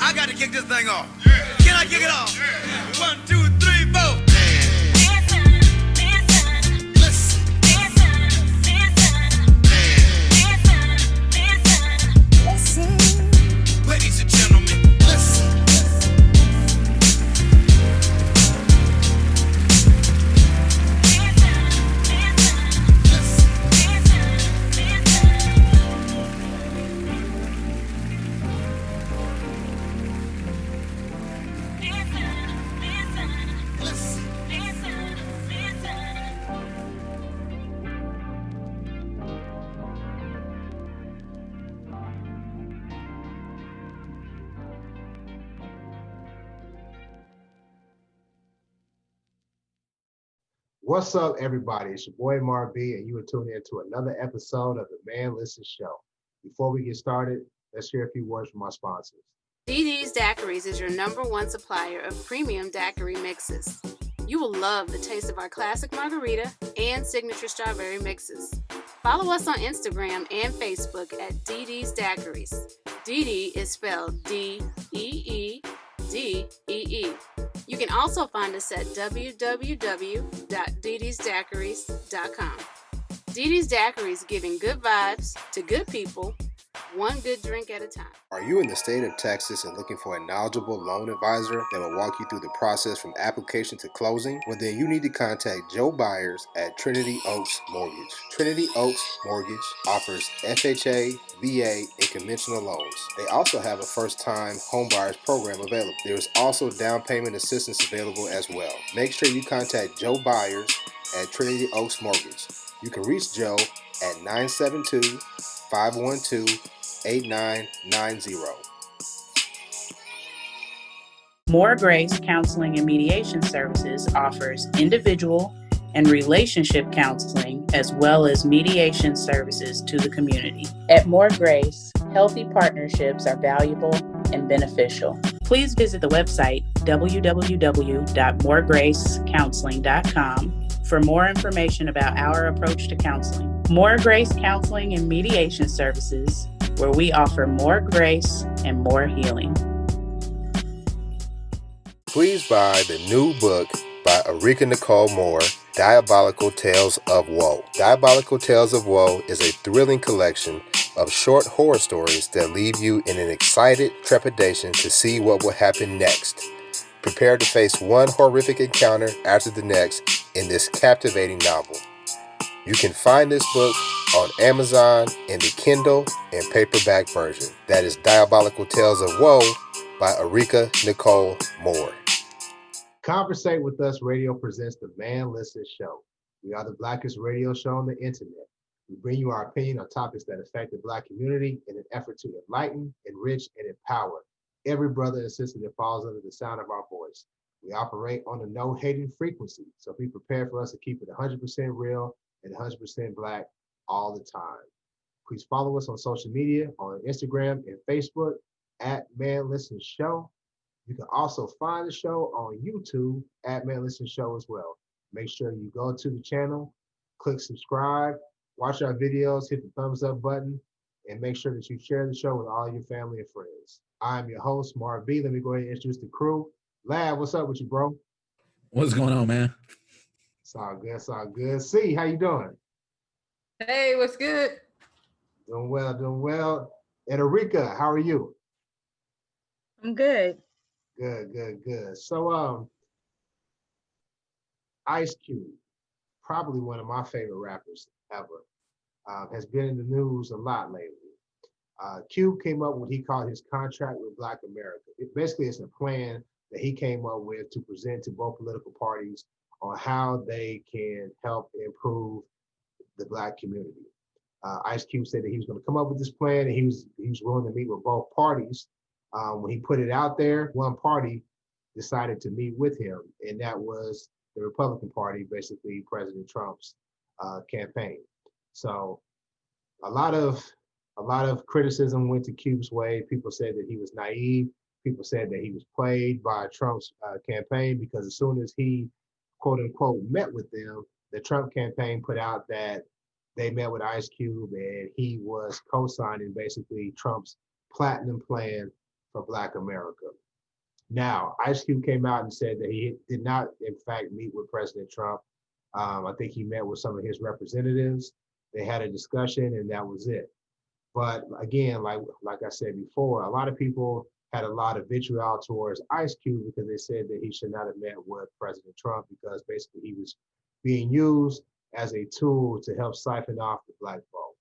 I got to kick this thing off. Can I kick it off? 1, 2, 3, 4. Ladies and gentlemen, listen. What's up, everybody? It's your boy Mar B, and you are tuning in to another episode of the Man Listen Show. Before we get started, let's hear a few words from our sponsors. DD's Daiquiris is your #1 supplier of premium daiquiri mixes. You will love the taste of our classic margarita and signature strawberry mixes. Follow us on Instagram and Facebook at DD's Daiquiris. DD is spelled DEEDEE. You can also find us at www.dd'sdaiquiris.com. DD's Daiquiris, giving good vibes to good people, one good drink at a time. Are you in the state of Texas and looking for a knowledgeable loan advisor that will walk you through the process from application to closing? Well, then you need to contact Joe Byers at Trinity Oaks Mortgage. Trinity Oaks Mortgage offers FHA, VA, and conventional loans. They also have a first-time homebuyers program available. There is also down payment assistance available as well. Make sure you contact Joe Byers at Trinity Oaks Mortgage. You can reach Joe at 972-512-8990. More Grace Counseling and Mediation Services offers individual and relationship counseling as well as mediation services to the community. At More Grace, healthy partnerships are valuable and beneficial. Please visit the website www.moregracecounseling.com for more information about our approach to counseling. More Grace Counseling and Mediation Services, where we offer more grace and more healing. Please buy the new book by Arika Nicole Moore, Diabolical Tales of Woe. Diabolical Tales of Woe is a thrilling collection of short horror stories that leave you in an excited trepidation to see what will happen next. Prepare to face one horrific encounter after the next in this captivating novel. You can find this book on Amazon in the Kindle and paperback version. That is Diabolical Tales of Woe by Arika Nicole Moore. Conversate with Us Radio presents the Man Listen Show. We are the blackest radio show on the internet. We bring you our opinion on topics that affect the Black community in an effort to enlighten, enrich, and empower every brother and sister that falls under the sound of our voice. We operate on a no-hating frequency, so be prepared for us to keep it 100% real and 100% Black all the time. Please follow us on social media, on Instagram and Facebook at Man Listen Show. You can also find the show on YouTube at Man Listen Show as well. Make sure you go to the channel, click subscribe, watch our videos, hit the thumbs up button, and make sure that you share the show with all your family and friends. I'm your host, Mar B. Let me go ahead and introduce the crew. Lad, what's up with you, bro? What's going on, man? It's all good, it's all good. C, how you doing? Hey, what's good? Doing well, doing well. And Arika, how are you? I'm good. Good, good, good. So, Ice Cube, probably one of my favorite rappers ever, has been in the news a lot lately. Cube came up with what he called his contract with Black America. Basically, it's a plan that he came up with to present to both political parties on how they can help improve the Black community. Ice Cube said that he was going to come up with this plan, and he was willing to meet with both parties. When he put it out there, one party decided to meet with him, and that was the Republican Party, basically President Trump's campaign. So a lot of criticism went to Cube's way. People said that he was naive. People said that he was played by Trump's campaign, because as soon as he, quote unquote, met with them, the Trump campaign put out that they met with Ice Cube and he was co-signing basically Trump's platinum plan for Black America. Now, Ice Cube came out and said that he did not, in fact, meet with President Trump. I think he met with some of his representatives. They had a discussion, and that was it. But again, like I said before, a lot of people had a lot of vitriol towards Ice Cube because they said that he should not have met with President Trump because basically he was being used as a tool to help siphon off the Black vote.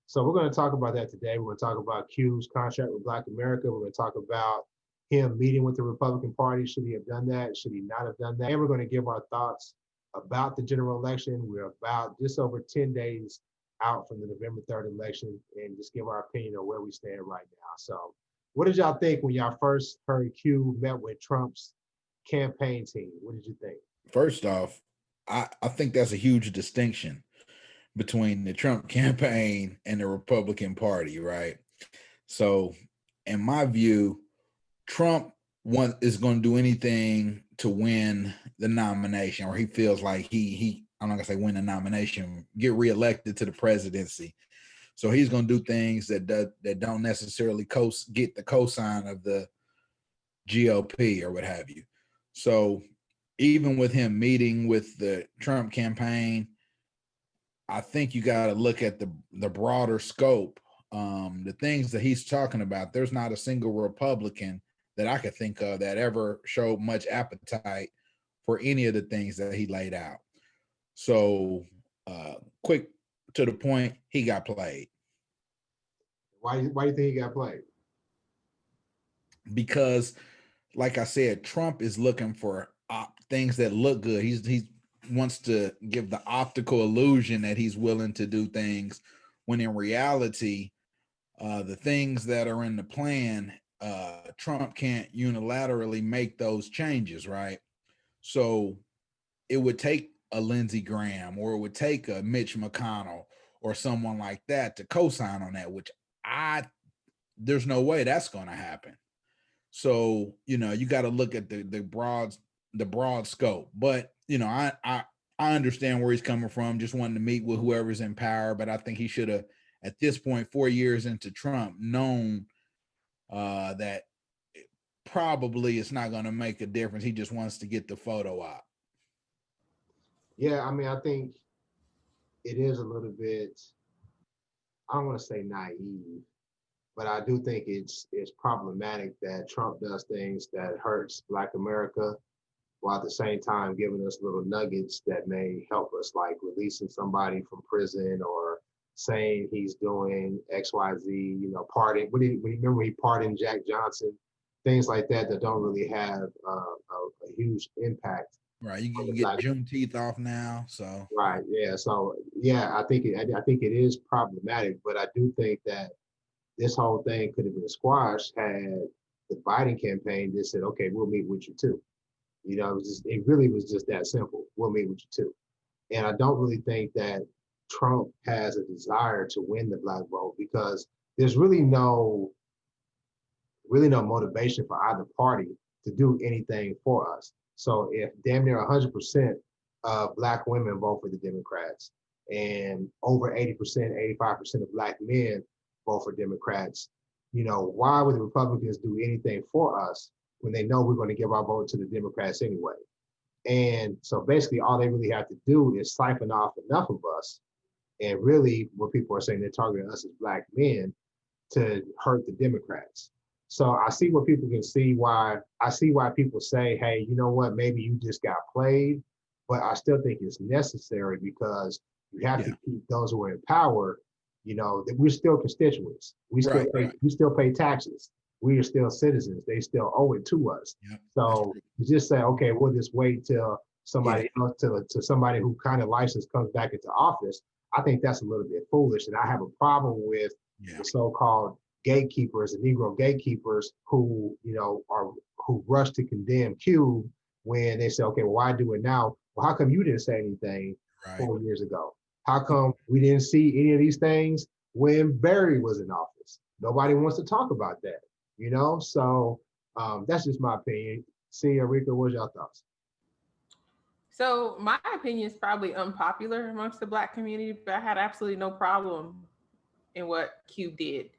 So we're going to talk about that today. We're going to talk about Cube's contract with Black America. We're going to talk about him meeting with the Republican Party. Should he have done that? Should he not have done that? And we're going to give our thoughts about the general election. We're about just over 10 days out from the November 3rd election and just give our opinion on where we stand right now. So what did y'all think when y'all first heard Cube met with Trump's campaign team? What did you think? First off, I think that's a huge distinction between the Trump campaign and the Republican Party, right? So in my view, Trump is going to do anything to win the nomination, or he feels like I'm not gonna say win the nomination, get reelected to the presidency. So he's going to do things that don't necessarily get the cosign of the GOP or what have you. So even with him meeting with the Trump campaign, I think you got to look at the broader scope. The things that he's talking about, there's not a single Republican that I could think of that ever showed much appetite for any of the things that he laid out. So quick to the point, he got played. Why do you think he got played? Because, like I said, Trump is looking for things that look good. He wants to give the optical illusion that he's willing to do things, when in reality, the things that are in the plan, Trump can't unilaterally make those changes, right? So it would take a Lindsey Graham, or it would take a Mitch McConnell or someone like that to co-sign on that, which there's no way that's going to happen. So, you got to look at the broad scope. But, I understand where he's coming from, just wanting to meet with whoever's in power. But I think he should have, at this point, 4 years into Trump, known that probably it's not going to make a difference. He just wants to get the photo op. Yeah, I mean, I think it is a little bit, I don't want to say naive, but I do think it's problematic that Trump does things that hurts Black America, while at the same time giving us little nuggets that may help us, like releasing somebody from prison or saying he's doing XYZ, pardon. Remember he pardoned Jack Johnson, things like that don't really have a huge impact. Right, you get Juneteenth off now, so. Right, yeah. So yeah, I think it is problematic, but I do think that this whole thing could have been squashed had the Biden campaign just said, "Okay, we'll meet with you too." It really was just that simple. We'll meet with you too. And I don't really think that Trump has a desire to win the Black vote, because there's really no motivation for either party to do anything for us. So if damn near 100% of Black women vote for the Democrats, and over 80%, 85% of Black men vote for Democrats, why would the Republicans do anything for us when they know we're going to give our vote to the Democrats anyway? And so basically all they really have to do is siphon off enough of us, and really what people are saying, they're targeting us as Black men to hurt the Democrats. So I see what people can see why people say, hey, you know what, maybe you just got played, but I still think it's necessary, because you have to keep those who are in power, that we're still constituents. We still pay taxes. We are still citizens. They still owe it to us. Yep. So to just say, okay, we'll just wait till somebody else, to somebody who kind of license comes back into office, I think that's a little bit foolish. And I have a problem with the so-called gatekeepers and Negro gatekeepers who rush to condemn Cube when they say, okay, well, why do it now? Well, how come you didn't say anything 4 years ago? How come we didn't see any of these things when Barry was in office? Nobody wants to talk about that, So that's just my opinion. See, Rika, what's your thoughts? So my opinion is probably unpopular amongst the Black community, but I had absolutely no problem in what Cube did.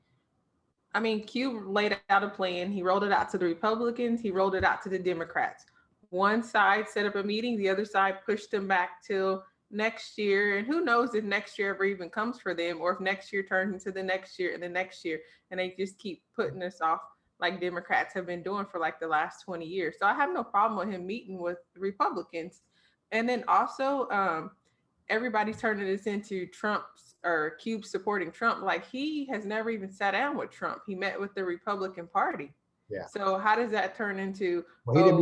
I mean, Cube laid out a plan. He rolled it out to the Republicans. He rolled it out to the Democrats. One side set up a meeting. The other side pushed them back till next year. And who knows if next year ever even comes for them, or if next year turns into the next year and the next year. And they just keep putting us off like Democrats have been doing for like the last 20 years. So I have no problem with him meeting with the Republicans. And then also, everybody's turning this into Trump's or Cube supporting Trump. Like, he has never even sat down with Trump. He met with the Republican Party. Yeah. So how does that turn into? Well, he didn't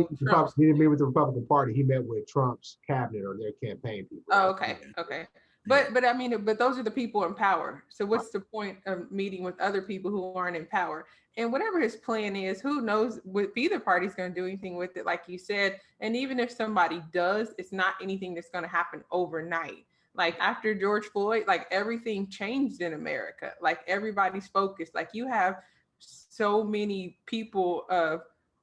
meet with the Republican Party. He met with Trump's cabinet or their campaign people. Oh, okay, okay. But I mean, but those are the people in power. So what's the point of meeting with other people who aren't in power? And whatever his plan is, who knows if either party's going to do anything with it, like you said. And even if somebody does, it's not anything that's going to happen overnight. Like after George Floyd, like everything changed in America. Like everybody's focused. Like you have so many people of,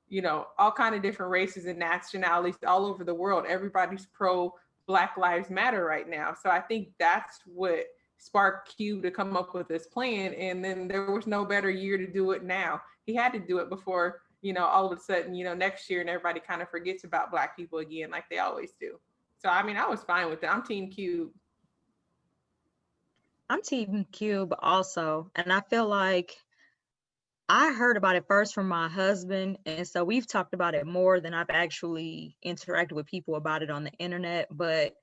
you know, all kind of different races and nationalities all over the world. Everybody's pro Black Lives Matter right now. So I think that's what sparked Cube to come up with this plan. And then there was no better year to do it now. He had to do it before, you know, all of a sudden, you know, next year and everybody kind of forgets about Black people again, like they always do. So, I mean, I was fine with it. I'm Team Cube. I'm Team Cube also. And I feel like I heard about it first from my husband. And so we've talked about it more than I've actually interacted with people about it on the internet. But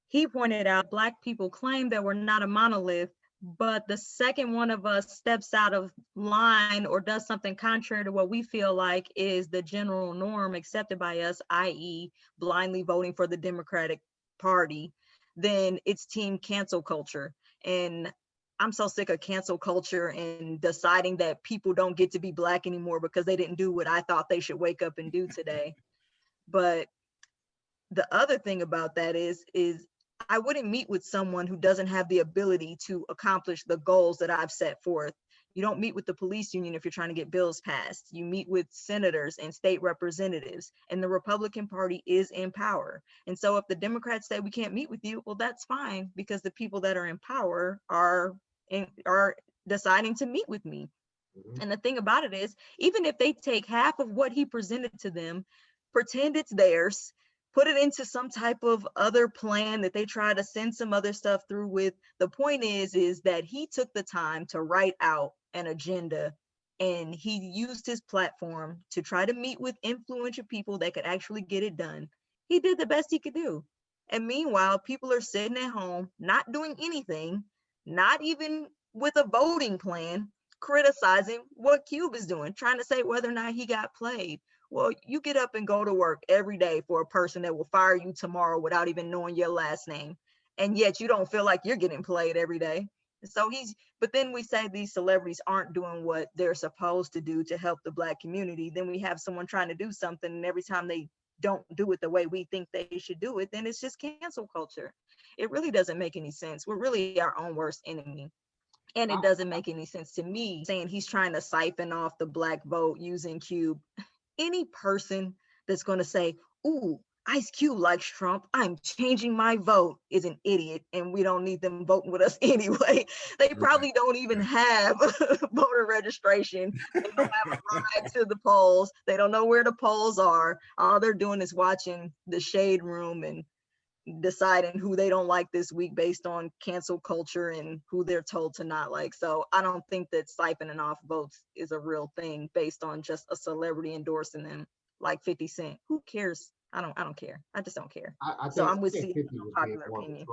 he pointed out Black people claim that we're not a monolith, but the second one of us steps out of line or does something contrary to what we feel like is the general norm accepted by us, i.e. blindly voting for the Democratic Party, then it's team cancel culture. And I'm so sick of cancel culture and deciding that people don't get to be Black anymore because they didn't do what I thought they should wake up and do today. But the other thing about that is I wouldn't meet with someone who doesn't have the ability to accomplish the goals that I've set forth. You don't meet with the police union if you're trying to get bills passed. You meet with senators and state representatives, and the Republican Party is in power. And so if the Democrats say we can't meet with you, well, that's fine, because the people that are in power are deciding to meet with me. Mm-hmm. And the thing about it is, even if they take half of what he presented to them, pretend it's theirs, put it into some type of other plan that they try to send some other stuff through with, the point is that he took the time to write out an agenda, and he used his platform to try to meet with influential people that could actually get it done. He did the best he could do. And meanwhile, people are sitting at home, not doing anything, not even with a voting plan, criticizing what Cube is doing, trying to say whether or not he got played. Well, you get up and go to work every day for a person that will fire you tomorrow without even knowing your last name. And yet you don't feel like you're getting played every day. So but then we say these celebrities aren't doing what they're supposed to do to help the Black community. Then we have someone trying to do something, and every time they don't do it the way we think they should do it, then it's just cancel culture. It really doesn't make any sense. We're really our own worst enemy. And it doesn't make any sense to me saying he's trying to siphon off the Black vote using Cube. Any person that's going to say, ooh, Ice Cube likes Trump, I'm changing my vote, is an idiot, and we don't need them voting with us anyway. They probably don't even have voter registration. They don't have a ride to the polls. They don't know where the polls are. All they're doing is watching the Shade Room and deciding who they don't like this week based on cancel culture and who they're told to not like. So I don't think that siphoning off votes is a real thing based on just a celebrity endorsing them like 50 Cent. Who cares? I don't care. I just don't care. I'm with C. Popular opinion.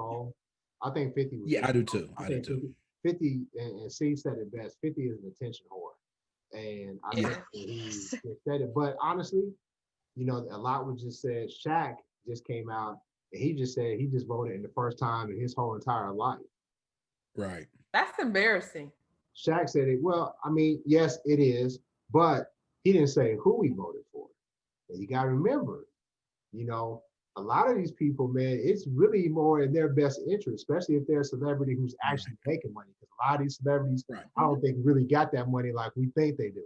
I think 50 was. Yeah, I do too. I do too. 50 and C said it best. 50 is an attention whore. And I think he said it. But honestly, you know, a lot was just said. Shaq just came out. He just said he just voted in the first time in his whole entire life. Right. That's embarrassing. Shaq said it. Well, I mean, yes, it is, but he didn't say who he voted for. And you got to remember, you know, a lot of these people, man, it's really more in their best interest, especially if they're a celebrity who's actually making money. Because a lot of these celebrities, I don't think really got that money like we think they do.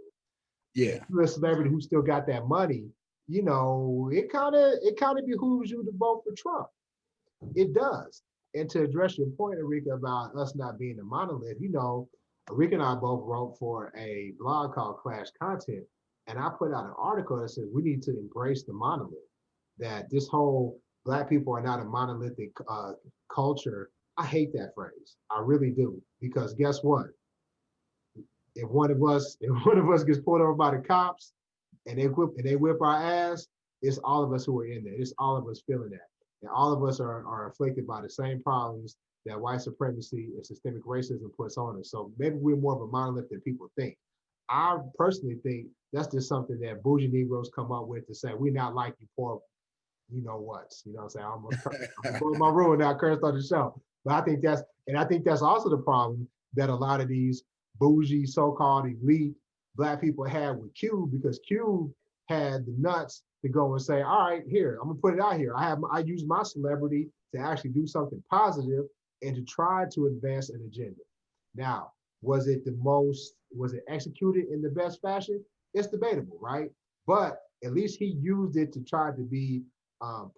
Yeah. If you're a celebrity who still got that money, you know, it kind of behooves you to vote for Trump. It does. And to address your point, Erika, about us not being a monolith, you know, Rick and I both wrote for a blog called Clash Content, and I put out an article that says we need to embrace the monolith. That this whole Black people are not a monolithic culture. I hate that phrase. I really do, because guess what? If one of us gets pulled over by the cops and they whip our ass, it's all of us who are in there. It's all of us feeling that. And all of us are afflicted by the same problems that white supremacy and systemic racism puts on us. So maybe we're more of a monolith than people think. I personally think that's just something that bougie Negroes come up with to say, we're not like you poor, you know what? You know what I'm saying? I'm going my ruin now, cursed on the show. But I think that's also the problem that a lot of these bougie, so-called elite Black people had with Cube, because Cube had the nuts to go and say, all right, here, I'm gonna put it out here. I use my celebrity to actually do something positive and to try to advance an agenda. Now, was it executed in the best fashion? It's debatable, right? But at least he used it to try to be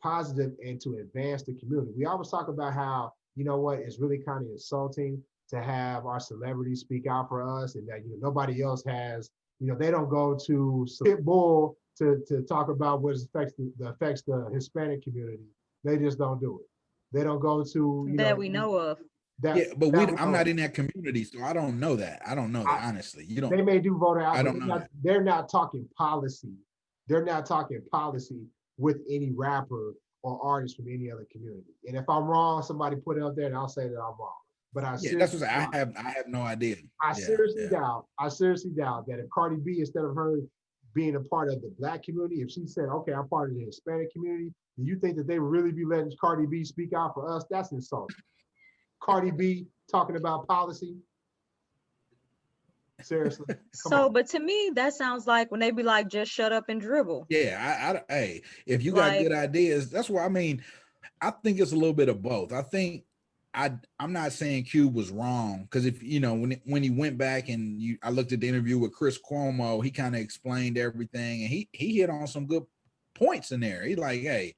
positive and to advance the community. We always talk about how, you know what, it's really kind of insulting to have our celebrities speak out for us, and that, you know, nobody else has, you know, they don't go to Pitbull to talk about what affects the Hispanic community. They just don't do it. They don't go to, you that know, we know of. I'm not in that community, so I don't know that. Honestly. You don't. They may do voter out. I don't know. They're not talking policy. They're not talking policy with any rapper or artist from any other community. And if I'm wrong, somebody put it up there and I'll say that I'm wrong. But I have no idea. I seriously doubt that if Cardi B, instead of her being a part of the Black community, if she said, okay, I'm part of the Hispanic community, do you think that they would really be letting Cardi B speak out for us? That's insulting. Cardi B talking about policy. Seriously. But to me, that sounds like when they be like, just shut up and dribble. Yeah, hey, if you got good ideas, that's what I mean. I think it's a little bit of both. I think I'm not saying Cube was wrong, because if you know when he went back and I looked at the interview with Chris Cuomo, he kind of explained everything, and he hit on some good points in there. He's like, hey,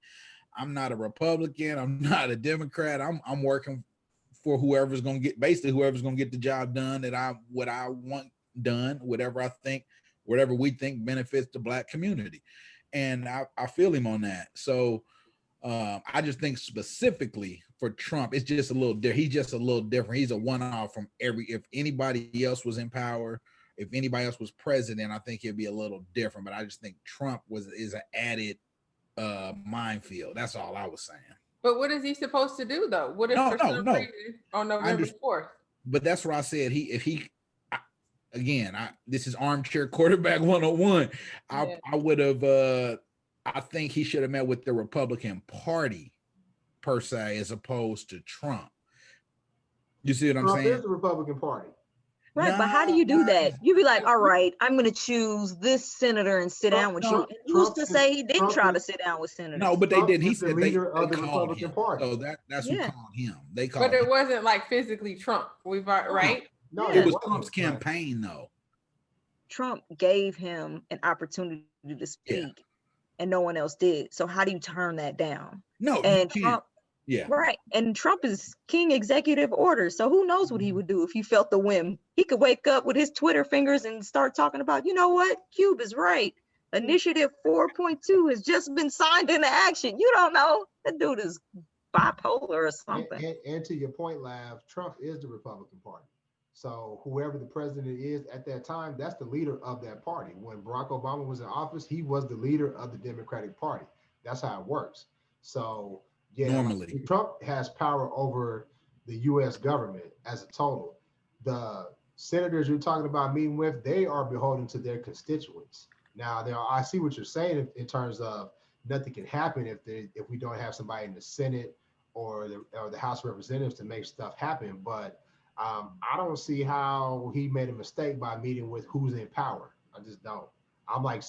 I'm not a Republican, I'm not a Democrat, I'm working for whoever's gonna get the job done what I want done, whatever we think benefits the Black community. And I feel him on that. So I just think specifically for Trump, it's just a little different. He's just a little different. He's a one-off from if anybody else was in power, if anybody else was president, I think it'd be a little different. But I just think Trump is an added minefield. That's all I was saying. But what is he supposed to do though? What if for some reason on November 4th? But that's what I said. This is armchair quarterback 101. I would have. I think he should have met with the Republican Party per se, as opposed to Trump. You see what I'm saying? Trump is the Republican Party. Right, but how do you do that? You be like, all right, I'm going to choose this senator and sit down with you. And who's to say he didn't try to sit down with senators? No, but they did. He said the leader of the called Republican him. Party. So that's who called him. They called. But it wasn't like physically Trump. Right? No, it was Trump's campaign though. Trump gave him an opportunity to speak, and no one else did. So how do you turn that down? No, and Trump. Yeah. Right. And Trump is king executive order. So who knows what he would do if he felt the whim. He could wake up with his Twitter fingers and start talking about, you know what? Cube is right. Initiative 4.2 has just been signed into action. You don't know. That dude is bipolar or something. And to your point, Lav, Trump is the Republican Party. So whoever the president is at that time, that's the leader of that party. When Barack Obama was in office, he was the leader of the Democratic Party. That's how it works. So normally Trump has power over the U.S. government as a total. The senators you're talking about meeting with, they are beholden to their constituents. Now, I see what you're saying in terms of nothing can happen if we don't have somebody in the Senate or the House of Representatives to make stuff happen. But I don't see how he made a mistake by meeting with who's in power. I just don't. I'm like,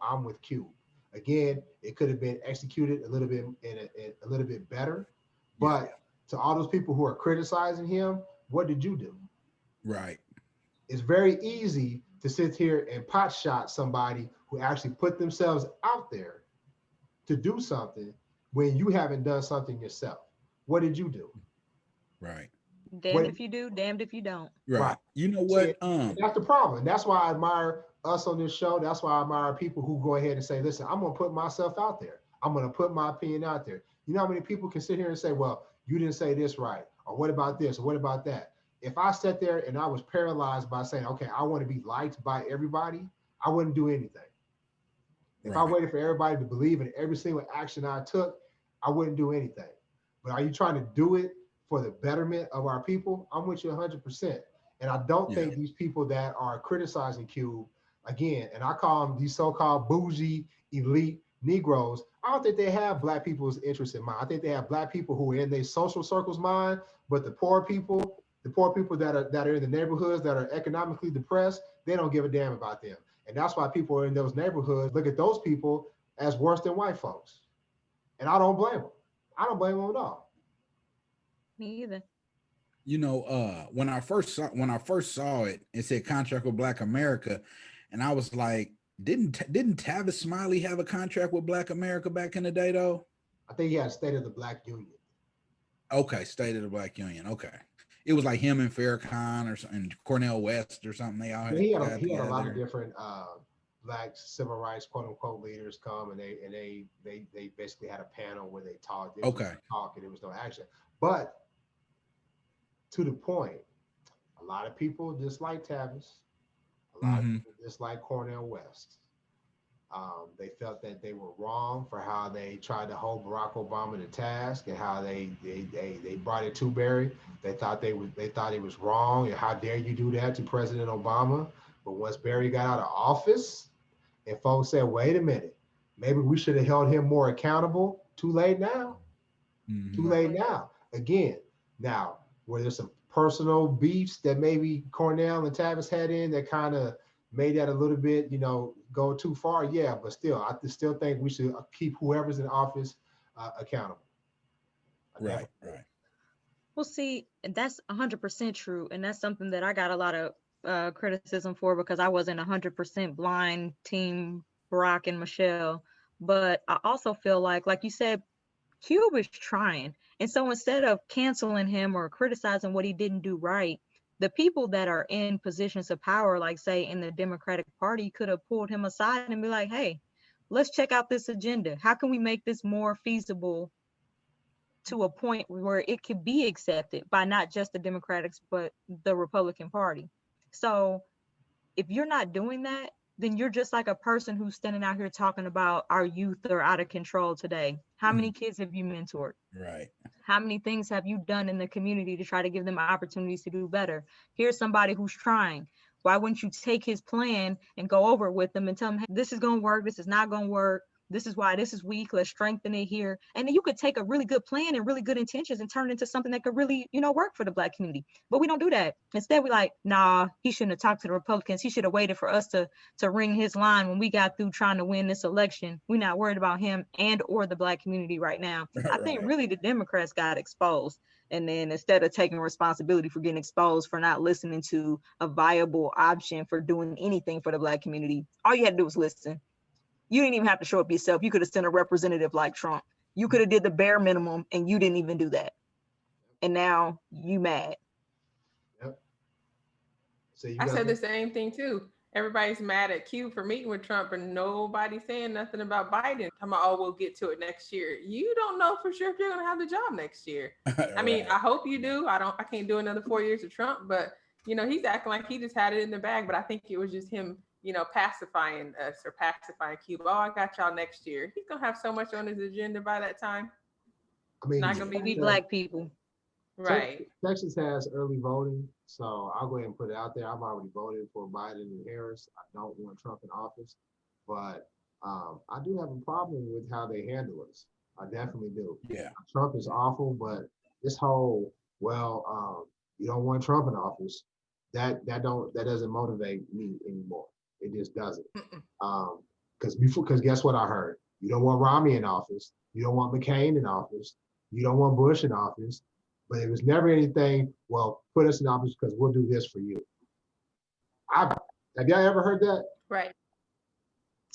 I'm with Q. Again, it could have been executed a little bit better, but to all those people who are criticizing him, what did you do? Right. It's very easy to sit here and pot shot somebody who actually put themselves out there to do something when you haven't done something yourself. What did you do? Right. Damned if you do, damned if you don't. Right. You know See, what? that's the problem. That's why I admire us on this show. That's why I admire people who go ahead and say, listen, I'm going to put myself out there. I'm going to put my opinion out there. You know how many people can sit here and say, well, you didn't say this right. Or what about this? Or what about that? If I sat there and I was paralyzed by saying, okay, I want to be liked by everybody, I wouldn't do anything. If I waited for everybody to believe in every single action I took, I wouldn't do anything. But are you trying to do it for the betterment of our people? I'm with you 100%. And I don't think these people that are criticizing Cube, again, and I call them these so-called bougie elite Negroes, I don't think they have Black people's interests in mind. I think they have Black people who are in their social circles mind, but the poor people that are in the neighborhoods that are economically depressed, they don't give a damn about them. And that's why people in those neighborhoods look at those people as worse than white folks. And I don't blame them. I don't blame them at all. Me either. You know, when I first saw it, it said contract with Black America, and I was like, didn't Tavis Smiley have a contract with Black America back in the day though? I think he had State of the Black Union. Okay, State of the Black Union. Okay, it was like him and Farrakhan and Cornel West or something. They all had, he had a lot of different Black civil rights quote unquote leaders come, and they basically had a panel where they talked. Okay, talk and there was no action, but to the point, a lot of people dislike Tavis. A lot of people dislike Cornel West. They felt that they were wrong for how they tried to hold Barack Obama to task and how they brought it to Barry. They thought it was wrong, and how dare you do that to President Obama? But once Barry got out of office, and folks said, "Wait a minute, maybe we should have held him more accountable." Too late now. Too late now. Again, now were there some personal beefs that maybe Cornel and Tavis had in that kind of made that a little bit, go too far? Yeah, but still, I still think we should keep whoever's in office accountable. Right. Well, see, that's 100% true. And that's something that I got a lot of criticism for, because I wasn't 100% blind team Barack and Michelle. But I also feel like you said, Cube is trying. And so instead of canceling him or criticizing what he didn't do right, the people that are in positions of power, like say in the Democratic Party, could have pulled him aside and be like, hey, let's check out this agenda. How can we make this more feasible to a point where it could be accepted by not just the Democrats, but the Republican Party? So if you're not doing that, then you're just like a person who's standing out here talking about our youth are out of control today. How many kids have you mentored? Right. How many things have you done in the community to try to give them opportunities to do better? Here's somebody who's trying. Why wouldn't you take his plan and go over it with them and tell them, hey, this is going to work, this is not going to work, this is why this is weak, let's strengthen it here. And then you could take a really good plan and really good intentions and turn it into something that could really, work for the Black community. But we don't do that. Instead, we're like, nah, he shouldn't have talked to the Republicans. He should have waited for us to ring his line when we got through trying to win this election. We're not worried about him and or the Black community right now. I think really the Democrats got exposed. And then instead of taking responsibility for getting exposed for not listening to a viable option for doing anything for the Black community, all you had to do was listen. You didn't even have to show up yourself. You could have sent a representative like Trump. You could have did the bare minimum, and you didn't even do that. And now you mad. Yep. So I said the same thing too. Everybody's mad at Q for meeting with Trump, and nobody's saying nothing about Biden. I'm like, oh, we'll get to it next year. You don't know for sure if you're going to have the job next year. I mean, I hope you do. I can't do another 4 years of Trump, but he's acting like he just had it in the bag. But I think it was just him, pacifying us or pacifying Cuba. Oh, I got y'all next year. He's gonna have so much on his agenda by that time. I mean, not gonna be Black people. Right. Texas has early voting, so I'll go ahead and put it out there. I've already voted for Biden and Harris. I don't want Trump in office, but I do have a problem with how they handle us. I definitely do. Yeah. Trump is awful, but this whole, you don't want Trump in office, that doesn't motivate me anymore. It just doesn't. Because guess what I heard? You don't want Romney in office. You don't want McCain in office. You don't want Bush in office. But it was never anything, well, put us in office because we'll do this for you. Have y'all ever heard that? Right.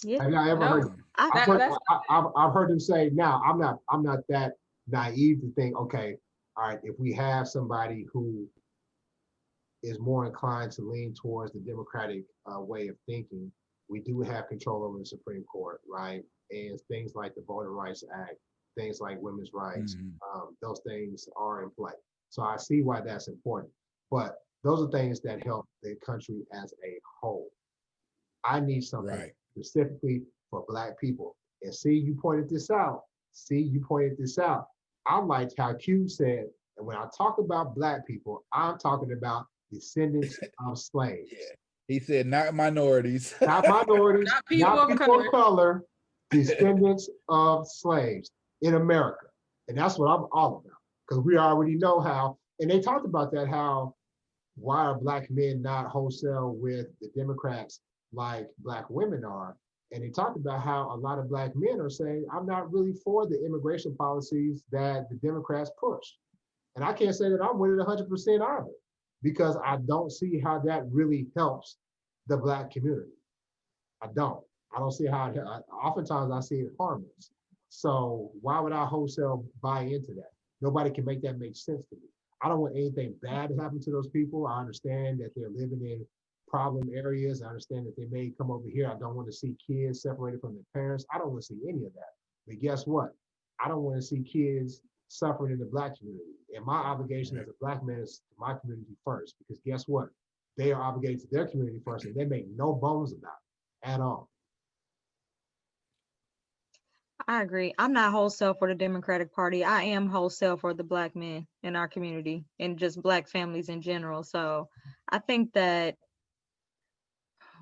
Yeah. Have y'all ever heard? I've heard them say, now I'm not that naive to think, okay, all right, if we have somebody who is more inclined to lean towards the Democratic way of thinking, we do have control over the Supreme Court, right? And things like the Voting Rights Act, things like women's rights, those things are in play. So I see why that's important. But those are things that help the country as a whole. I need something specifically for Black people. And see, you pointed this out. I liked how Q said, and when I talk about Black people, I'm talking about descendants of slaves. Yeah. He said, not minorities. Not minorities, Not people not of people of color, descendants of slaves in America. And that's what I'm all about. Because we already know how, and they talked about that, how why are Black men not wholesale with the Democrats like Black women are? And they talked about how a lot of Black men are saying, I'm not really for the immigration policies that the Democrats push. And I can't say that I'm with it 100% either, because I don't see how that really helps the Black community. I don't see how it, oftentimes I see it harmless. So why would I wholesale buy into that? Nobody can make that make sense to me. I don't want anything bad to happen to those people. I understand that they're living in problem areas. I understand that they may come over here. I don't want to see kids separated from their parents. I don't want to see any of that. But guess what? I don't want to see kids suffering in the Black community. And my obligation as a Black man is to my community first, because guess what? They are obligated to their community first, and they make no bones about it at all. I agree. I'm not wholesale for the Democratic Party. I am wholesale for the Black men in our community and just Black families in general. So I think that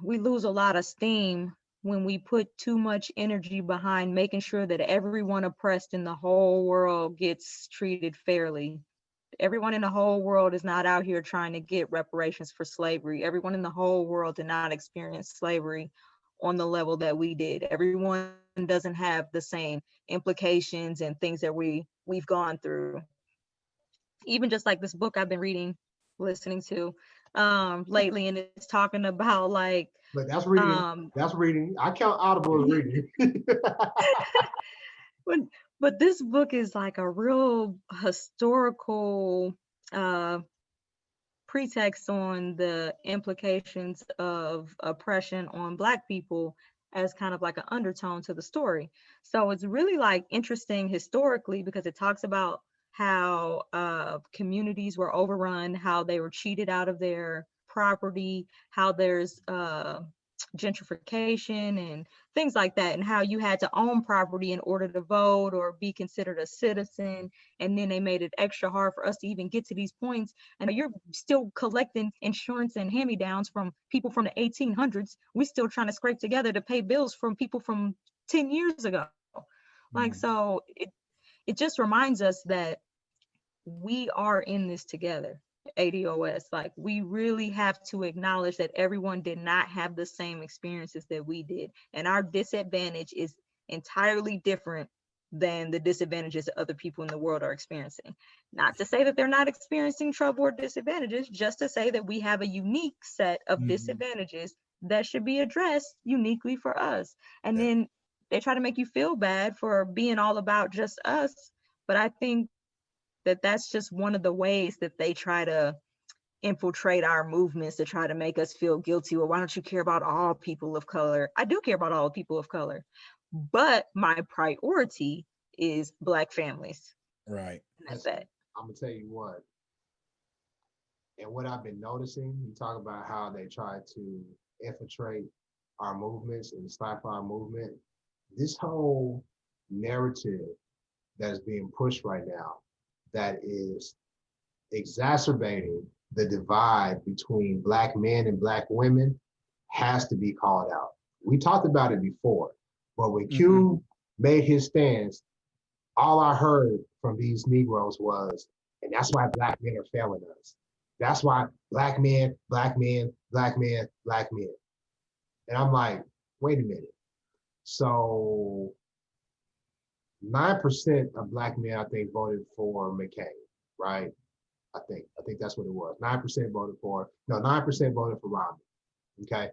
we lose a lot of steam when we put too much energy behind making sure that everyone oppressed in the whole world gets treated fairly. Everyone in the whole world is not out here trying to get reparations for slavery. Everyone in the whole world did not experience slavery on the level that we did. Everyone doesn't have the same implications and things that we've gone through. Even just like this book I've been listening to lately, and it's talking about like. But that's reading. That's reading. I count Audible as reading. But this book is like a real historical pretext on the implications of oppression on Black people as kind of like an undertone to the story. So it's really like interesting historically, because it talks about how communities were overrun, how they were cheated out of their property, how there's gentrification and things like that, and how you had to own property in order to vote or be considered a citizen. And then they made it extra hard for us to even get to these points. And you're still collecting insurance and hand-me-downs from people from the 1800s. We're still trying to scrape together to pay bills from people from 10 years ago. Like, so it just reminds us that we are in this together. ADOS, like we really have to acknowledge that everyone did not have the same experiences that we did, and our disadvantage is entirely different than the disadvantages that other people in the world are experiencing. Not to say that they're not experiencing trouble or disadvantages, just to say that we have a unique set of disadvantages that should be addressed uniquely for us. And then they try to make you feel bad for being all about just us, but I think that that's just one of the ways that they try to infiltrate our movements, to try to make us feel guilty. Well, why don't you care about all people of color? I do care about all people of color, but my priority is Black families. Right. And that's it. I'm gonna tell you what, and what I've been noticing, you talk about how they try to infiltrate our movements and stifle our movement. This whole narrative that is being pushed right now, that is exacerbating the divide between Black men and Black women, has to be called out. We talked about it before, but when Q made his stance, all I heard from these Negroes was, and that's why Black men are failing us. That's why Black men, Black men, Black men, Black men. And I'm like, wait a minute. So 9% of Black men, I think, voted for McCain, right? I think that's what it was. 9% voted for, no, 9% voted for Romney, okay?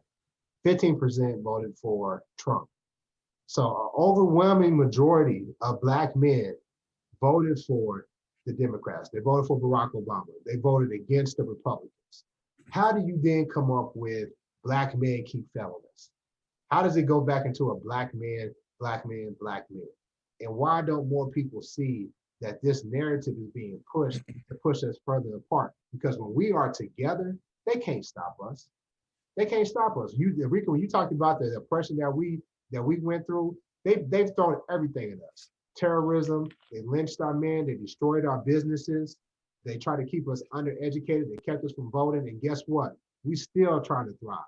15% voted for Trump. So an overwhelming majority of Black men voted for the Democrats. They voted for Barack Obama. They voted against the Republicans. How do you then come up with black men keep failing us? How does it go back into a black man, black man, black man? And why don't more people see that this narrative is being pushed to push us further apart? Because when we are together, they can't stop us. They can't stop us. Rico, when you talked about the oppression that we went through, they've thrown everything at us. Terrorism, they lynched our men, they destroyed our businesses, they tried to keep us undereducated, they kept us from voting, and guess what? We still trying to thrive.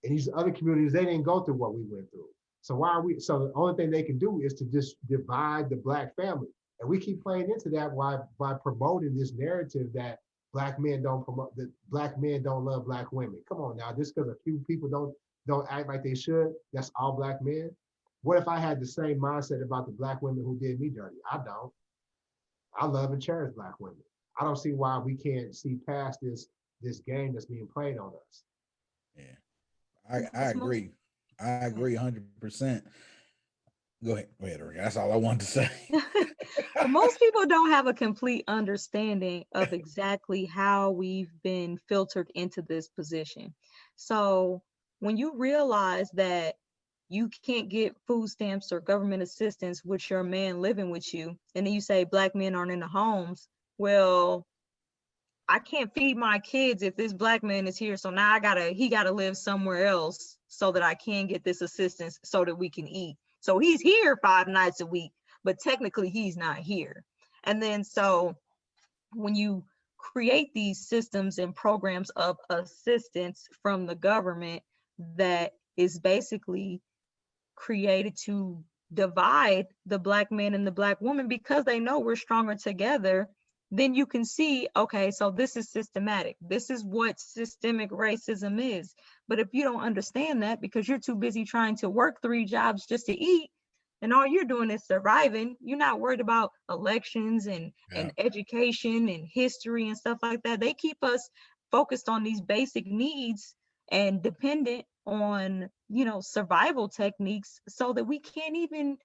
And these other communities, they didn't go through what we went through. So so the only thing they can do is to just divide the black family. And we keep playing into that by promoting this narrative that black men don't love black women. Come on now, just because a few people don't act like they should, that's all black men. What if I had the same mindset about the black women who did me dirty? I don't. I love and cherish black women. I don't see why we can't see past this game that's being played on us. Yeah, I agree. I agree 100%. Go ahead, Rick. That's all I wanted to say. Most people don't have a complete understanding of exactly how we've been filtered into this position. So when you realize that you can't get food stamps or government assistance with your man living with you, and then you say black men aren't in the homes, well, I can't feed my kids if this black man is here, so now he gotta live somewhere else so that I can get this assistance so that we can eat. So he's here 5 nights a week, but technically he's not here. And then so when you create these systems and programs of assistance from the government that is basically created to divide the black man and the black woman because they know we're stronger together, then you can see, okay, so this is systematic. This is what systemic racism is. But if you don't understand that because you're too busy trying to work 3 jobs just to eat, and all you're doing is surviving, you're not worried about elections and education and history and stuff like that. They keep us focused on these basic needs and dependent on, survival techniques so that we can't even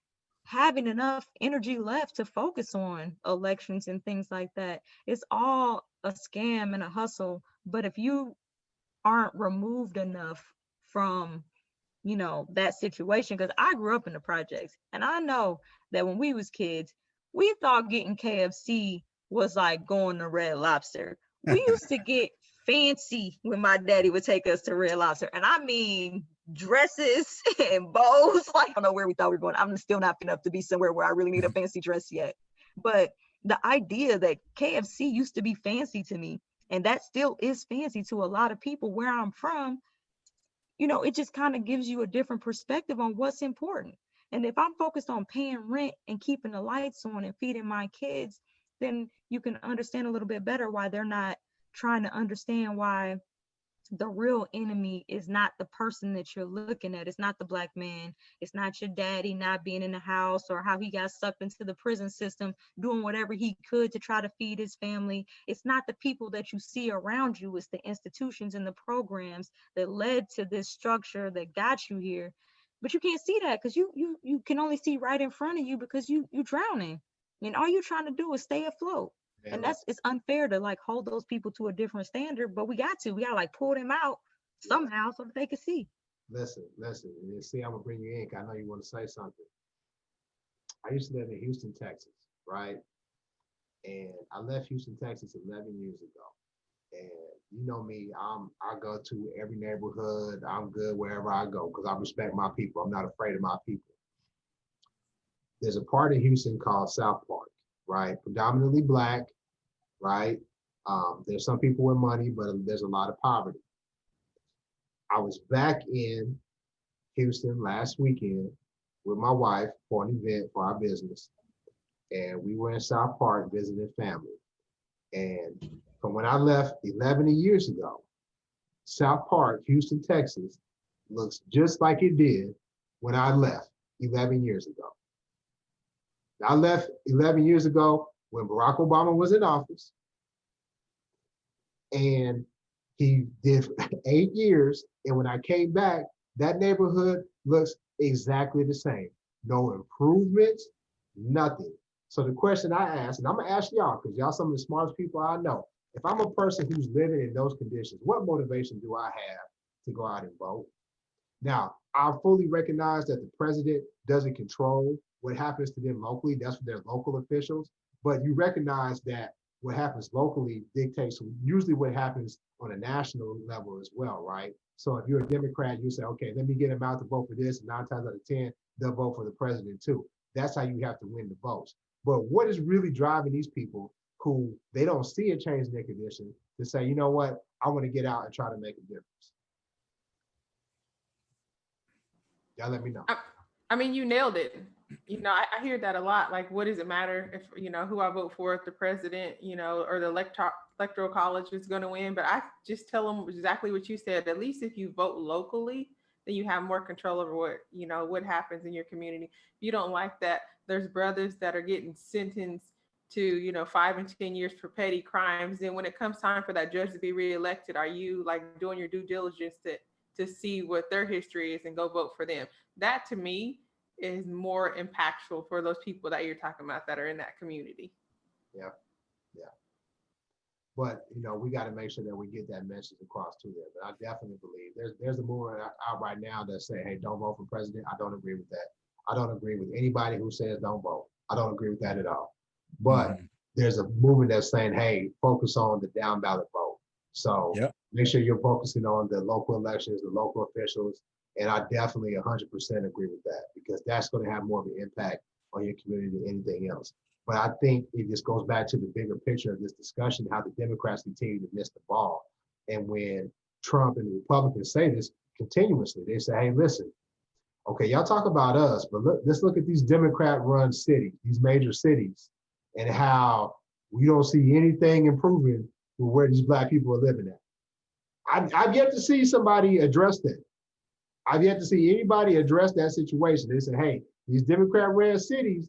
having enough energy left to focus on elections and things like that. It's all a scam and a hustle. But if you aren't removed enough from, that situation, because I grew up in the projects, and I know that when we was kids, we thought getting KFC was like going to Red Lobster. We used to get fancy when my daddy would take us to Red Lobster. And I mean, dresses and bows. Like, I don't know where we thought we were going. I'm still not enough to be somewhere where I really need a fancy dress yet. But the idea that KFC used to be fancy to me, and that still is fancy to a lot of people where I'm from, it just kind of gives you a different perspective on what's important. And if I'm focused on paying rent and keeping the lights on and feeding my kids, then you can understand a little bit better why they're not trying to understand why the real enemy is not the person that you're looking at. It's not the black man. It's not your daddy not being in the house or how he got sucked into the prison system, doing whatever he could to try to feed his family. It's not the people that you see around you. It's the institutions and the programs that led to this structure that got you here. But you can't see that because you can only see right in front of you because you're drowning. And all you're trying to do is stay afloat. And it's unfair to like hold those people to a different standard, but we gotta like pull them out somehow so that they can see. Listen, and see, I'm gonna bring you in. I know you want to say something. I used to live in Houston, Texas, right? And I left Houston, Texas 11 years ago. And you know me, I go to every neighborhood. I'm good wherever I go because I respect my people. I'm not afraid of my people. There's a part in Houston called South Park, right? Predominantly Black, right? There's some people with money, but there's a lot of poverty. I was back in Houston last weekend with my wife for an event for our business. And we were in South Park visiting family. And from when I left 11 years ago, South Park, Houston, Texas, looks just like it did when I left 11 years ago. I left 11 years ago when Barack Obama was in office, and he did 8 years. And when I came back, that neighborhood looks exactly the same. No improvements, nothing. So the question I ask, and I'm gonna ask y'all, because y'all some of the smartest people I know. If I'm a person who's living in those conditions, what motivation do I have to go out and vote? Now, I fully recognize that the president doesn't control what happens to them locally. That's for their local officials. But you recognize that what happens locally dictates usually what happens on a national level as well, right? So if you're a Democrat, you say, okay, let me get them out to vote for this. And 9 times out of 10, they'll vote for the president too. That's how you have to win the votes. But what is really driving these people who they don't see a change in their condition to say, you know what, I want to get out and try to make a difference? Y'all let me know. I mean, you nailed it. You know, I hear that a lot. Like, what does it matter if, you know, who I vote for, if the president, you know, or the electoral college is going to win? But I just tell them exactly what you said. At least if you vote locally, then you have more control over what, you know, what happens in your community. If you don't like that, there's brothers that are getting sentenced to, you know, 5 and 10 years for petty crimes. Then when it comes time for that judge to be reelected, are you like doing your due diligence to see what their history is and go vote for them? That to me is more impactful for those people that you're talking about that are in that community. Yeah, yeah. But you know, we got to make sure that we get that message across to them. But I definitely believe there's a movement out right now that say, hey, don't vote for president. I don't agree with that. I don't agree with anybody who says don't vote. I don't agree with that at all. But there's a movement that's saying, hey, focus on the down ballot vote. So make sure you're focusing on the local elections, the local officials. And I definitely 100% agree with that, because that's going to have more of an impact on your community than anything else. But I think it just goes back to the bigger picture of this discussion, how the Democrats continue to miss the ball. And when Trump and the Republicans say this continuously, they say, hey, listen, okay, y'all talk about us, but let's look at these Democrat-run cities, these major cities, and how we don't see anything improving with where these Black people are living at. I've yet to see somebody address that. I've yet to see anybody address that situation. They say, hey, these Democrat-ran cities,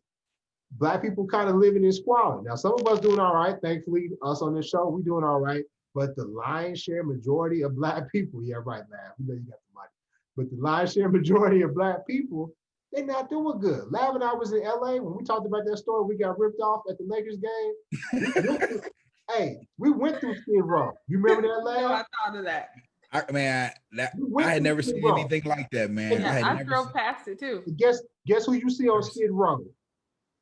Black people kind of living in squalor. Now, some of us doing all right. Thankfully, us on this show, we doing all right. But the lion's share majority of Black people, yeah, right, Lav, we know you got the money. But the lion's share majority of Black people, they're not doing good. Lav and I was in LA when we talked about that story. We got ripped off at the Lakers game. Hey, we went through Skid Row. You remember that, Lav? No, I thought of that. I had never seen anything like that, man. Yeah, I drove past it too. Guess who you see on Skid Row?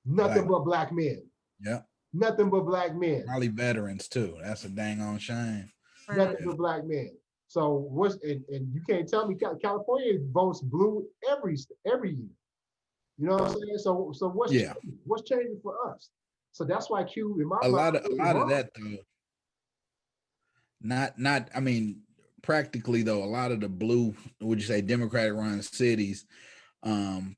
Nothing but Black men. Yeah. Nothing but Black men. Probably veterans too. That's a dang on shame. Nothing but Black men. So and you can't tell me California votes blue every year. You know what I'm saying? So what's changing? What's changing for us? So that's why Q in my a lot of that though. Not I mean, practically though, a lot of the blue, would you say, Democratic run cities,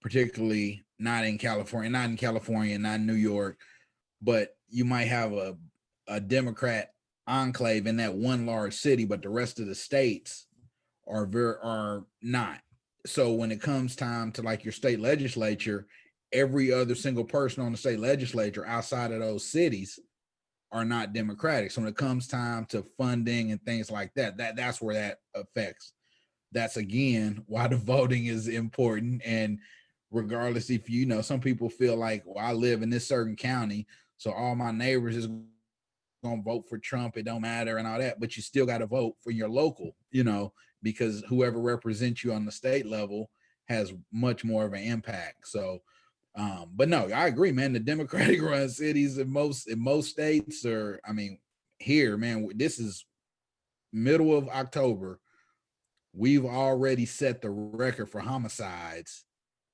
particularly not in California, not in New York, but you might have a Democrat enclave in that one large city, but the rest of the states are not. So when it comes time to like your state legislature, every other single person on the state legislature outside of those cities are not Democratic. So when it comes time to funding and things like that, that's where that affects. That's again why the voting is important. And regardless, if you know, some people feel like, well, I live in this certain county, so all my neighbors is gonna vote for Trump, it don't matter and all that, but you still got to vote for your local, you know, because whoever represents you on the state level has much more of an impact. So but no, I agree, man. The Democratic run cities in most states are, I mean, here, man, this is middle of October. We've already set the record for homicides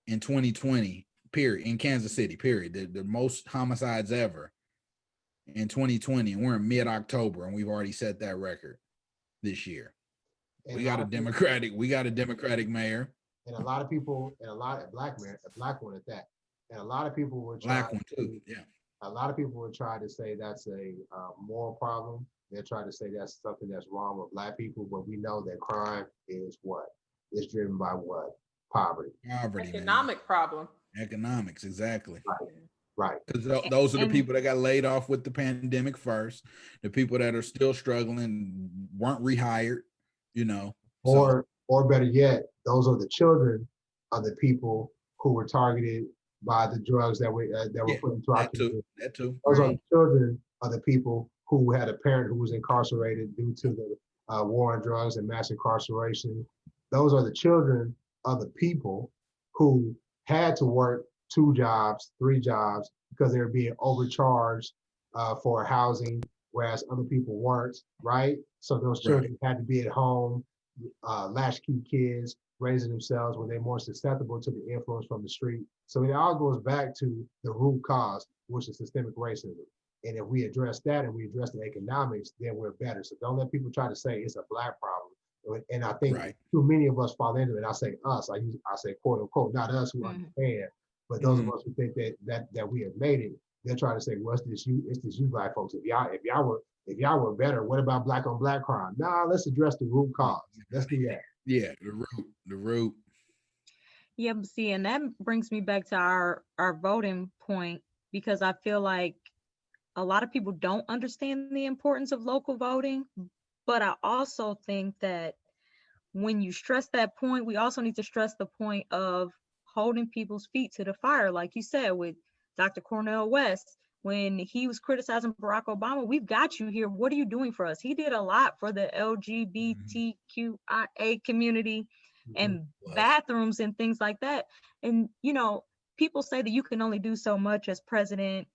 in 2020, period, in Kansas City, period. The most homicides ever in 2020. And we're in mid-October and we've already set that record this year. And we got a Democratic mayor. And a lot of people, and a lot of Black one at that. And a lot of people would try Black one too, yeah. A lot of people would try to say that's a moral problem. They're trying to say that's something that's wrong with Black people, but we know that crime is what? It's driven by what? Poverty. Economic problem. Economics, exactly. Right. Because those are the people that got laid off with the pandemic first. The people that are still struggling, weren't rehired, you know. Or better yet, those are the children of the people who were targeted by the drugs that were Yeah, put into our that too. community. That too. Those are Right. the children of the people who had a parent who was incarcerated due to the war on drugs and mass incarceration. Those are the children of the people who had to work 2 jobs, 3 jobs because they were being overcharged for housing, whereas other people weren't, right? So those children had to be at home, latchkey kids, raising themselves when they're more susceptible to the influence from the street. So it all goes back to the root cause, which is systemic racism. And if we address that and we address the economics, then we're better. So don't let people try to say it's a Black problem. And I think too many of us fall into it. I say us, I say quote unquote, not us who understand, but those of us who think that we have made it, they're trying to say, well, it's this you Black folks. If y'all were better, what about Black on Black crime? Nah, let's address the root cause. Let's do that. Yeah, the root. Yeah, but see, and that brings me back to our voting point, because I feel like a lot of people don't understand the importance of local voting. But I also think that when you stress that point, we also need to stress the point of holding people's feet to the fire. Like you said, with Dr. Cornel West, when he was criticizing Barack Obama, we've got you here. What are you doing for us? He did a lot for the LGBTQIA community and bathrooms and things like that. And, people say that you can only do so much as president.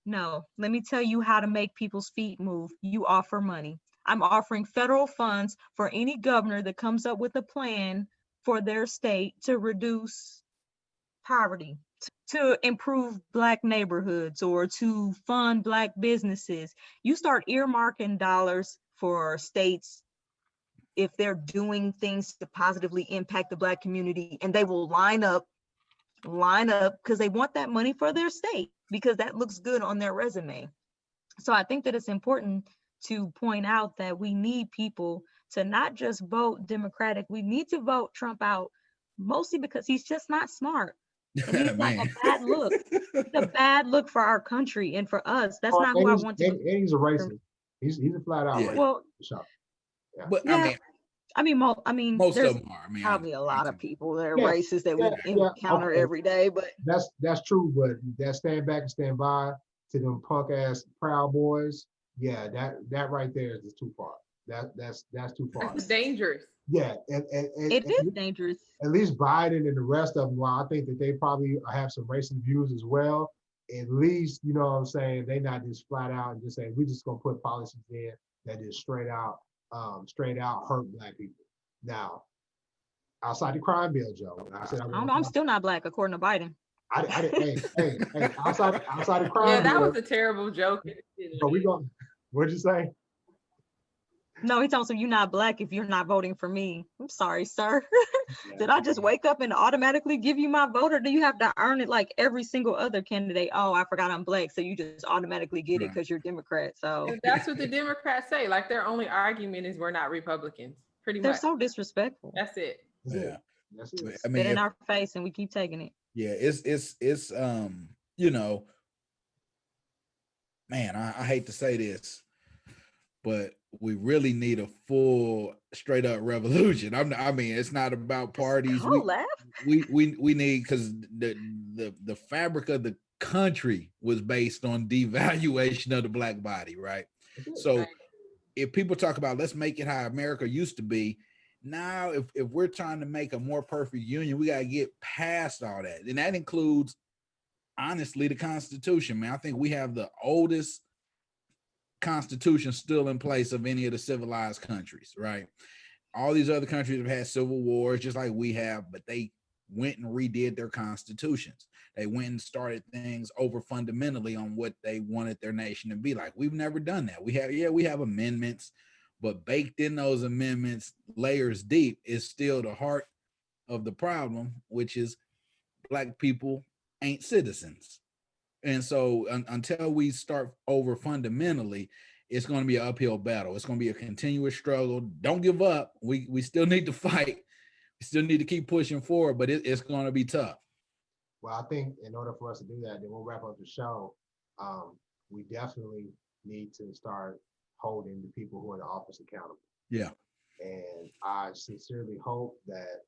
No, let me tell you how to make people's feet move. You offer money. I'm offering federal funds for any governor that comes up with a plan for their state to reduce poverty, to improve Black neighborhoods, or to fund Black businesses. You start earmarking dollars for states if they're doing things to positively impact the Black community, and they will line up because they want that money for their state, because that looks good on their resume. So I think that it's important to point out that we need people to not just vote Democratic. We need to vote Trump out, mostly because he's just not smart. And he's like a bad look. It's a bad look for our country and for us. That's not who I want to. And he's a racist. He's a flat out racist. Well, yeah. But yeah. I mean, most of them are. Probably a lot of people that are racist that we encounter every day. But that's true. But that stand back and stand by to them punk ass Proud Boys, yeah, that right there is too far. That's too far. It's dangerous. Yeah, and it is dangerous. At least Biden and the rest of them, while I think that they probably have some racist views as well, at least, you know what I'm saying, they not just flat out and just saying, we're just gonna put policies in that just straight out hurt Black people. Now, outside the crime bill, Joe, I'm still not Black according to Biden. Hey, outside the crime Yeah, that bill, was a terrible joke. So what'd you say? No, he told him, you're not Black if you're not voting for me. I'm sorry, sir. Did I just wake up and automatically give you my vote, or do you have to earn it like every single other candidate? Oh, I forgot I'm Black, so you just automatically get it because you're Democrat. So and that's what the Democrats say. Like, their only argument is we're not Republicans. Pretty they're much. so disrespectful. That's it. Yeah. That's it. I mean, Spit in our face and we keep taking it. Yeah, it's man, I hate to say this, but we really need a full straight up revolution. I mean, it's not about parties. We need, because the fabric of the country was based on devaluation of the Black body, right? So if people talk about let's make it how America used to be, now if we're trying to make a more perfect union, we got to get past all that. And that includes, honestly, the Constitution, man. I think we have the oldest Constitution still in place of any of the civilized countries, right? All these other countries have had civil wars just like we have, but they went and redid their constitutions. They went and started things over fundamentally on what they wanted their nation to be like. We've never done that. We have amendments, but baked in those amendments, layers deep, is still the heart of the problem, which is Black people ain't citizens. And so until we start over fundamentally, it's going to be an uphill battle. It's going to be a continuous struggle. Don't give up. We still need to fight. We still need to keep pushing forward, but it's going to be tough. Well, I think in order for us to do that, then we'll wrap up the show. We definitely need to start holding the people who are in the office accountable. Yeah. And I sincerely hope that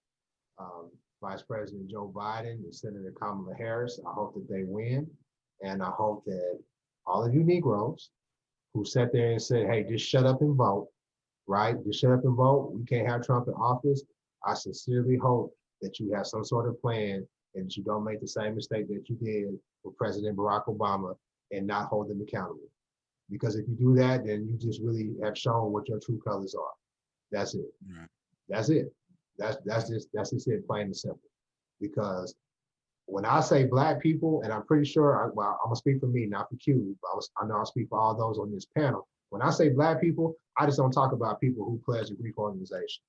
Vice President Joe Biden and Senator Kamala Harris. I hope that they win. And I hope that all of you Negroes who sat there and said, hey, just shut up and vote, right? Just shut up and vote. We can't have Trump in office. I sincerely hope that you have some sort of plan and that you don't make the same mistake that you did with President Barack Obama and not hold them accountable. Because if you do that, then you just really have shown what your true colors are. That's it. Right. That's it. That's just it, plain and simple. Because when I say Black people, and I'm pretty sure, I'm gonna speak for me, not for Q, but I know I'll speak for all those on this panel. When I say Black people, I just don't talk about people who pledged a Greek organization.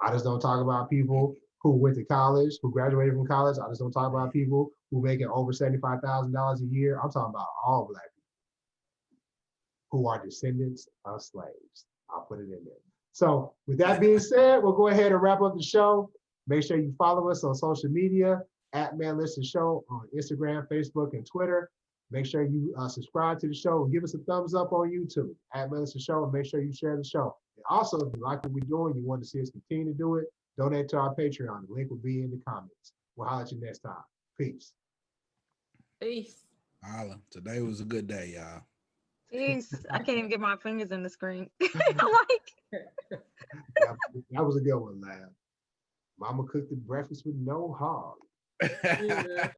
I just don't talk about people who went to college, who graduated from college. I just don't talk about people who making over $75,000 a year. I'm talking about all Black people who are descendants of slaves. I'll put it in there. So with that being said, we'll go ahead and wrap up the show. Make sure you follow us on social media at Man Listen Show on Instagram, Facebook, and Twitter. Make sure you subscribe to the show and give us a thumbs up on YouTube at Man Listen Show, and make sure you share the show. And also, if you like what we're doing, you want to see us continue to do it, donate to our Patreon. The link will be in the comments. We'll holler at you next time. Peace. Peace. Holla. Today was a good day, y'all. Jeez, I can't even get my fingers in the screen. I'm like, That was a good one, lad. Mama cooked the breakfast with no hog. Yeah.